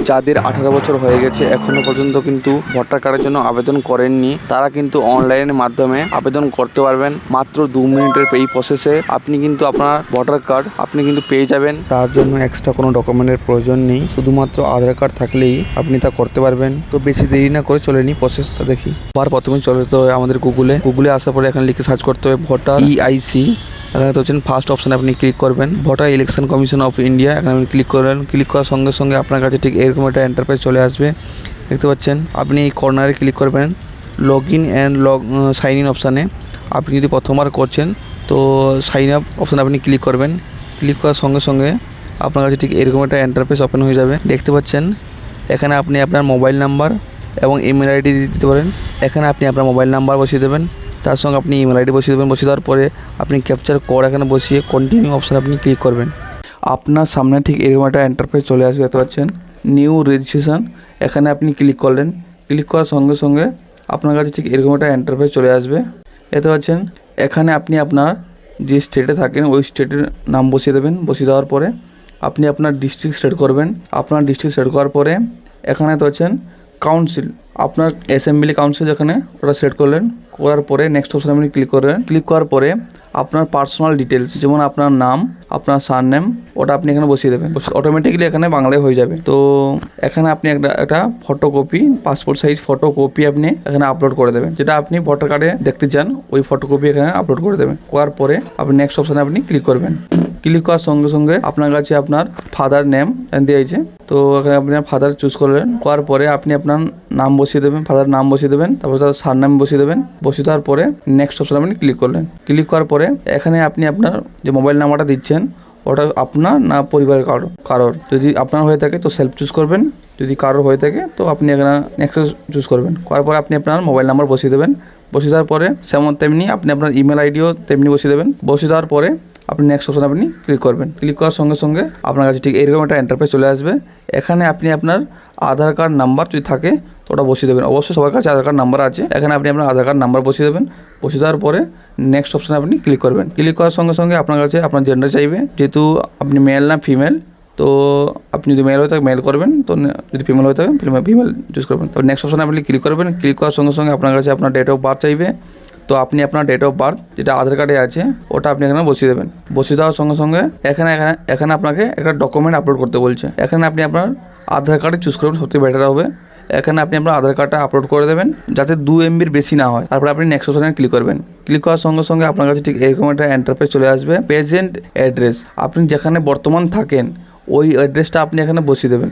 যাদের 18 বছর হয়ে গেছে এখনো পর্যন্ত কিন্তু ভোটার কার্ডের জন্য আবেদন করেননি, তারা কিন্তু অনলাইনের মাধ্যমে আবেদন করতে পারবেন। মাত্র 2 মিনিটের এই প্রসেসে আপনি কিন্তু আপনার ভোটার কার্ড আপনি কিন্তু পেয়ে যাবেন। তার জন্য এক্সট্রা কোনো ডকুমেন্টের প্রয়োজন নেই, শুধুমাত্র আধার কার্ড থাকলেই আপনি তা করতে পারবেন। তো বেশি দেরি না করে চলে নিই প্রসেসটা দেখি। প্রথমে চলে যেতে হবে আমাদের গুগলে আসার পরে এখানে লিখে সার্চ করতে হবে ভোটার EIC। এখানে তো হচ্ছেন ফার্স্ট অপশানে আপনি ক্লিক করবেন voter election commission of India. এখানে আপনি ক্লিক করবেন। ক্লিক করার সঙ্গে সঙ্গে আপনার কাছে ঠিক এরকম একটা এন্টারপ্রাইজ চলে আসবে, দেখতে পাচ্ছেন। আপনি এই কর্নারে ক্লিক করবেন log in and sign in অপশানে। আপনি যদি প্রথমবার করছেন তো সাইন আপ অপশানে আপনি ক্লিক করবেন। ক্লিক করার সঙ্গে সঙ্গে আপনার কাছে ঠিক এরকম একটা এন্টারপ্রাইজ ওপেন হয়ে যাবে, দেখতে পাচ্ছেন। এখানে আপনি আপনার মোবাইল নাম্বার এবং ইমেল আইডি দিতে পারেন। এখানে আপনি আপনার মোবাইল নাম্বার বসিয়ে দেবেন, তার সঙ্গে আপনি ইমেল আইডি বসিয়ে দেবেন। বসিয়ে দেওয়ার পরে আপনি ক্যাপচার কোড এখানে বসিয়ে কন্টিনিউ অপশানে আপনি ক্লিক করবেন। আপনার সামনে ঠিক এরকম একটা এন্টারপ্রাইজ চলে আসবে, দেখতে পাচ্ছেন নিউ রেজিস্ট্রেশন। এখানে আপনি ক্লিক করলেন। ক্লিক করার সঙ্গে সঙ্গে আপনার কাছে ঠিক এরকম একটা এন্টারপ্রাইজ চলে আসবে, দেখতে পাচ্ছেন। এখানে আপনি আপনার যে স্টেটে থাকেন ওই স্টেটের নাম বসিয়ে দেবেন। বসিয়ে দেওয়ার পরে আপনি আপনার ডিস্ট্রিক্ট সিলেক্ট করবেন। আপনার ডিস্ট্রিক্ট সিলেক্ট করার পরে এখানে দেখতে পাচ্ছেন কাউন্সিল, আপনার অ্যাসেম্বলি কাউন্সিল যেখানে ওটা সিলেক্ট করলেন। করার পরে নেক্সট অপশানে আপনি ক্লিক করলেন। ক্লিক করার পরে আপনার পার্সোনাল ডিটেলস, যেমন আপনার নাম, আপনার সারনেম, ওটা আপনি এখানে বসিয়ে দেবেন। অটোমেটিক্যালি এখানে বাংলায় হয়ে যাবে। তো এখানে আপনি একটা ফটোকপি, পাসপোর্ট সাইজ ফটোকপি আপনি এখানে আপলোড করে দেবেন। যেটা আপনি ভোটার কার্ডে দেখতে চান ওই ফটোকপি এখানে আপলোড করে দেবেন। করার পরে আপনি নেক্সট অপশানে আপনি ক্লিক করবেন। ক্লিক করার সঙ্গে সঙ্গে আপনার কাছে আপনার ফাদার নেম দিয়েছে, তো এখানে আপনি ফাদার চুজ করলেন। করার পরে আপনি আপনার নাম বসিয়ে দেবেন, ফাদার নাম বসিয়ে দেবেন, তারপর তার সারনাম বসিয়ে দেবেন। বসিয়ে দেওয়ার পরে নেক্সট অপশানে আপনি ক্লিক করলেন। ক্লিক করার পরে এখানে আপনি আপনার যে মোবাইল নাম্বারটা দিচ্ছেন ওটা আপনার না পরিবারের কারোর। যদি আপনার হয়ে থাকে তো সেলফ চুজ করবেন, যদি কারোর হয়ে থাকে তো আপনি এখানে নেক্সট চুজ করবেন। করার পরে আপনি আপনার মোবাইল নাম্বার বসিয়ে দেবেন। বসিয়ে দেওয়ার পরে তেমনি আপনি আপনার ইমেল আইডিও তেমনি বসিয়ে দেবেন। বসিয়ে দেওয়ার পরে আপনি নেক্সট অপশানে আপনি ক্লিক করবেন। ক্লিক করার সঙ্গে সঙ্গে আপনার কাছে ঠিক এরকম একটা এন্টারপ্রাইজ চলে আসবে। এখানে আপনি আপনার আধার কার্ড নাম্বার যদি থাকে তো ওটা বসিয়ে দেবেন। অবশ্যই সবার কাছে আধার কার্ড নাম্বার আছে। এখানে আপনি আপনার আধার কার্ড নাম্বার বসিয়ে দেবেন। বসিয়ে দেওয়ার পরে নেক্সট অপশানে আপনি ক্লিক করবেন। ক্লিক করার সঙ্গে সঙ্গে আপনার কাছে আপনার জেন্ডার চাইবে, যেহেতু আপনি মেল না ফিমেল, তো আপনি যদি মেল হয়ে থাকে মেল করবেন, তো যদি ফিমেল হয়ে থাকে ফিমেল চুজ করবেন। তো নেক্সট অপশানে আপনি ক্লিক করবেন। ক্লিক করার সঙ্গে সঙ্গে আপনার কাছে আপনার ডেট অফ বার্থ চাইবে, তো আপনি আপনার ডেট অফ বার্থ যেটা আধার কার্ডে আছে ওটা আপনি এখানে বসিয়ে দেবেন। বসিয়ে দেওয়ার সঙ্গে সঙ্গে এখানে আপনাকে একটা ডকুমেন্ট আপলোড করতে বলছে। এখানে আপনি আপনার আধার কার্ডে চুজ করবেন, সবথেকে বেটার হবে। এখানে আপনি আপনার আধার কার্ডটা আপলোড করে দেবেন যাতে 2 MBর বেশি না হয়। তারপরে আপনি নেক্সট অপশানে ক্লিক করবেন। ক্লিক করার সঙ্গে সঙ্গে আপনার কাছে ঠিক এরকম একটা এন্টারপ্রাইজ চলে আসবে। প্রেজেন্ট অ্যাড্রেস, আপনি যেখানে বর্তমান থাকেন ওই অ্যাড্রেসটা আপনি এখানে বসিয়ে দেবেন।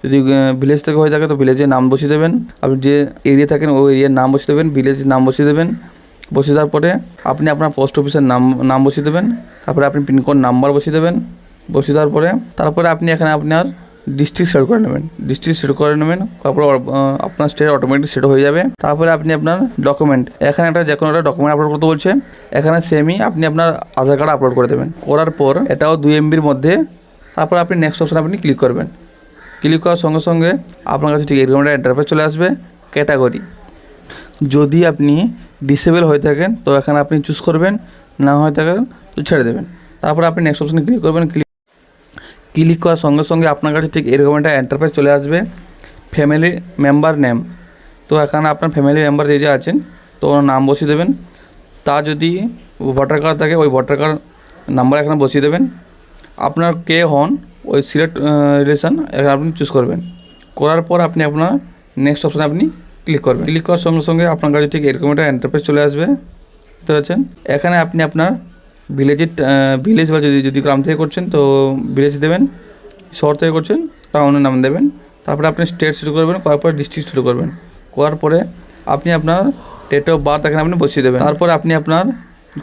যদি ভিলেজ থেকে হয়ে থাকে তো ভিলেজের নাম বসিয়ে দেবেন। আপনি যে এরিয়া থাকেন ওই এরিয়ার নাম বসিয়ে দেবেন, ভিলেজের নাম বসিয়ে দেবেন। বসিয়ে দেওয়ার পরে আপনি আপনার পোস্ট অফিসের নাম বসিয়ে দেবেন। তারপরে আপনি পিনকোড নাম্বার বসিয়ে দেবেন। বসিয়ে দেওয়ার পরে তারপরে আপনি এখানে আপনার ডিস্ট্রিক্ট সেট করে নেবেন। তারপরে আপনার স্টেট অটোমেটিক সেট হয়ে যাবে। তারপরে আপনি আপনার ডকুমেন্ট, এখানে যে কোনো একটা ডকুমেন্ট আপলোড করতে বলছে। এখানে সেমই আপনি আপনার আধার কার্ড আপলোড করে দেবেন। করার পর এটাও 2 MBর মধ্যে। তারপর আপনি নেক্সট অপশানে আপনি ক্লিক করবেন। ক্লিক করার সঙ্গে সঙ্গে আপনার কাছে ঠিক এরকম একটা ইন্টারফেস চলে আসবে। ক্যাটাগরি, যদি আপনি ডিসেবল হয়ে থাকেন তো এখানে আপনি চুজ করবেন, না হয়ে থাকেন তো ছেড়ে দেবেন। তারপর আপনি নেক্সট অপশানে ক্লিক করবেন। ক্লিক করার সঙ্গে সঙ্গে আপনার কাছে ঠিক এরকম একটা এন্টারপ্রাইজ চলে আসবে। ফ্যামিলি মেম্বার নেম, তো এখানে আপনার ফ্যামিলি মেম্বার যে আছেন তো ওনার নাম বসিয়ে দেবেন। তা যদি ভোটার কার্ড থাকে ওই ভোটার কার্ড নাম্বার এখানে বসিয়ে দেবেন। আপনার কে হন ওই সিলেক্ট রিলেশন এখানে আপনি চুজ করবেন। করার পর আপনি আপনার নেক্সট অপশানে আপনি ক্লিক করবেন। ক্লিক করার সঙ্গে সঙ্গে আপনার কাছে ঠিক এরকম একটা এন্টারপ্রাইজ চলে আসবে, বুঝতে পারছেন। এখানে আপনি আপনার ভিলেজ বা যদি গ্রাম থেকে করছেন তো ভিলেজ দেবেন, শহর থেকে করছেন টাউনের নাম দেবেন। তারপরে আপনি স্টেট সিলেক্ট করবেন, করার পরে ডিস্ট্রিক্ট সিলেক্ট করবেন। করার পরে আপনি আপনার ডেট অফ বার্থ এখানে আপনি বসিয়ে দেবেন। তারপরে আপনি আপনার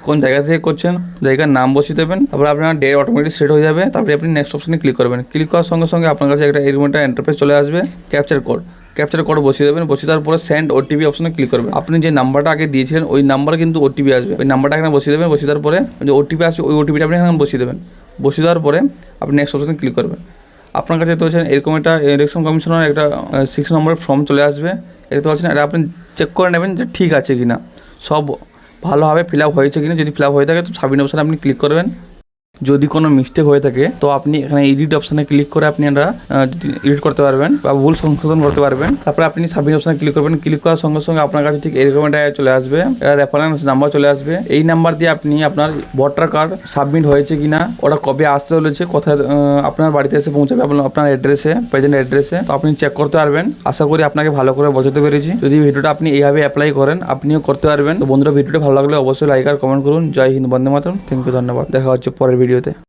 কোন জায়গা থেকে করছেন জায়গার নাম বসিয়ে দেবেন। তারপরে আপনার ডেট অটোমেটিক সেট হয়ে যাবে। তারপরে আপনি নেক্সট অপশানে ক্লিক করবেন। ক্লিক করার সঙ্গে সঙ্গে আপনার কাছে এরকম একটা এন্টারপ্রাইজ চলে আসবে। ক্যাপচার কোড বসিয়ে দেবেন। বসিয়ে দেওয়ার পরে সেন্ড OTP অপশানে ক্লিক করবেন। আপনি যে নাম্বারটা আগে দিয়েছিলেন ওই নাম্বারে কিন্তু OTP আসবে, ওই নাম্বারটা এখানে বসিয়ে দেবেন। বসিয়ে দেওয়ার পরে যে OTP আসবে ওই OTPটা আপনি এখানে বসিয়ে দেবেন। বসিয়ে দেওয়ার পরে আপনি নেক্সট অপশানে ক্লিক করবেন। আপনার কাছে তো হচ্ছেন এরকম একটা ইলেকশন কমিশনের একটা 6 নম্বরের ফর্ম চলে আসবে। এটা তো বলছেন এটা আপনি চেক করে নেবেন যে ঠিক আছে কি না, সব ভালোভাবে ফিল আপ হয়েছে কি না। যদি ফিল আপ হয়ে থাকে তো সাবমিট অপশানে আপনি ক্লিক করবেন। যদি কোনো মিস্টেক হয়ে থাকে তো আপনি এখানে এডিট অপশনে ক্লিক করে আপনি এডিট করতে পারবেন বা ভুল সংশোধন করতে পারবেন। তারপরে আপনি সাবমিট অপশনে ক্লিক করবেন। ক্লিক করার সঙ্গে সঙ্গে আপনার কাছে ঠিক এরকম একটা চলে আসবে, রেফারেন্স নাম্বার চলে আসবে। এই নাম্বার দিয়ে আপনি আপনার ভোটার কার্ড সাবমিট হয়েছে কিনা, ওটা কবে আসতে চলেছে, কোথায় আপনার বাড়িতে এসে পৌঁছাবে আপনার অ্যাড্রেসে, প্রেজেন্ট অ্যাড্রেসে, তো আপনি চেক করতে পারবেন। আশা করি আপনাকে ভালো করে বোঝাতে পেরেছি। যদি ভিডিওটা আপনি এইভাবে অ্যাপ্লাই করেন আপনিও করতে পারবেন। তো বন্ধুরা, ভিডিওটা ভালো লাগলে অবশ্যই লাইক আর কমেন্ট করুন। জয় হিন্দ, বন্দে মাতরম। থ্যাংক ইউ, ধন্যবাদ। দেখা হচ্ছে পরের ভিডিওতে।